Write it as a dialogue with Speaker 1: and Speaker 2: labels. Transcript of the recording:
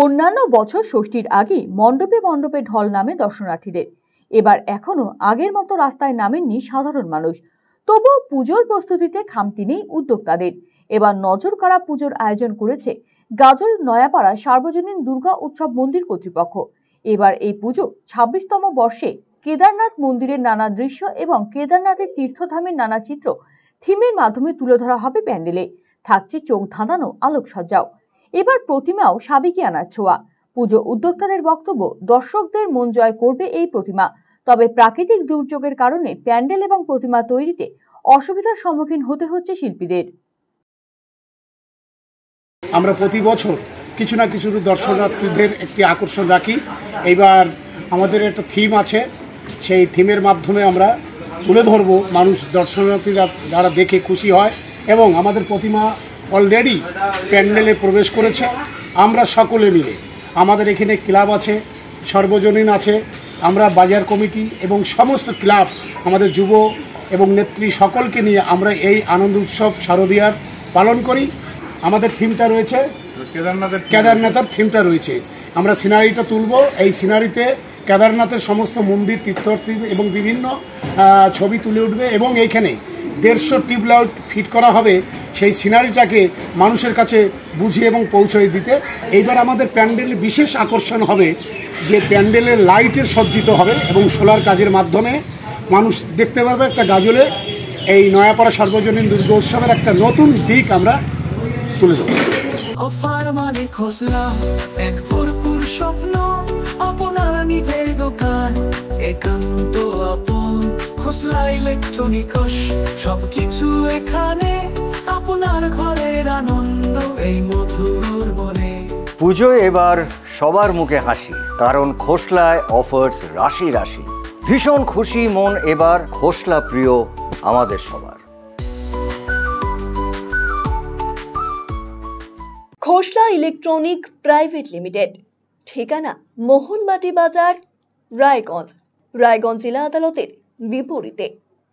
Speaker 1: অন্যান্য বছর ষষ্ঠীর আগে মণ্ডপে মণ্ডপে ঢল নামে দর্শনার্থীদের। এবার এখনো আগের মতো রাস্তায় নামেননি সাধারণ মানুষ। তবুও পুজোর প্রস্তুতিতে খামতি নেই উদ্যোক্তাদের। এবার নজর কাড়া পুজোর আয়োজন করেছে গাজল নয়াপাড়া সার্বজনীন দুর্গা উৎসব মন্দির কর্তৃপক্ষ। এবার এই পুজো ২৬তম বর্ষে কেদারনাথ মন্দিরের নানা দৃশ্য এবং কেদারনাথের তীর্থধামের নানা চিত্র থিমের মাধ্যমে তুলে ধরা হবে প্যান্ডেলে। থাকছে চোখ ধাঁধানো আলোকসজ্জাও। এবার প্রতিমাও সাবেকিয়ানার ছোঁয়া। পুজো উদ্যোক্তাদের বক্তব্য, দর্শকদের মন জয় করবে এই প্রতিমা। তবে প্রাকৃতিক দুর্যোগের কারণে প্যান্ডেল এবং প্রতিমা তৈরিতে অসুবিধার সম্মুখীন হতে হচ্ছে শিল্পীদের।
Speaker 2: আমরা প্রতি বছর কিছু না কিছু দর্শনার্থীদের একটি আকর্ষণ রাখি। এইবার আমাদের একটা থিম আছে, সেই থিমের মাধ্যমে আমরা তুলে ধরব, মানুষ দর্শনার্থীরা যারা দেখে খুশি হয়। এবং আমাদের প্রতিমা অলরেডি প্যান্ডেলে প্রবেশ করেছে। আমরা সকলে মিলে, আমাদের এখানে ক্লাব আছে, সর্বজনীন আছে, আমরা বাজার কমিটি এবং সমস্ত ক্লাব, আমাদের যুব এবং নেত্রী সকলকে নিয়ে আমরা এই আনন্দ উৎসব শারদীয়ার পালন করি। আমাদের থিমটা রয়েছে কেদারনাথের থিমটা রয়েছে। আমরা সিনারিটা তুলব, এই সিনারিতে কেদারনাথের সমস্ত মন্দির, তীর্থযাত্রী এবং বিভিন্ন ছবি তুলে উঠবে এবং এইখানে 150 টিউবলাইট ফিট করা হবে সেই সিনারিটাকে মানুষের কাছে বুঝিয়ে এবং পৌঁছে দিতে। এইবার আমাদের প্যান্ডেলের বিশেষ আকর্ষণ হবে যে প্যান্ডেলের লাইটের সজ্জিত হবে এবং সোলার কাজের মাধ্যমে মানুষ দেখতে পারবে একটা গাজলে এই নয়াপাড়া সার্বজনীন দুর্গা উৎসবের একটা নতুন দিক আমরা তুলে দেব।
Speaker 3: অফার মানে খোসলা, এক ভরপুর স্বপ্ন, আপনার নিজের দোকান, একান্ত আপন। খোসলা ইলেকট্রনিক্স, সবকিছু এখানে, আপনার ঘরের আনন্দ এই মধুর বনে।
Speaker 4: পুজোয় এবার সবার মুখে হাসি, কারণ খোসলায় অফার্স রাশি রাশি। ভীষণ খুশি মন এবার, খোসলা প্রিয় আমাদের সবার।
Speaker 5: খোসলা ইলেকট্রনিক প্রাইভেট লিমিটেড, ঠিকানা মোহনবাটি বাজার, রায়গঞ্জ, রায়গঞ্জ জেলা আদালতের বিপরীতে।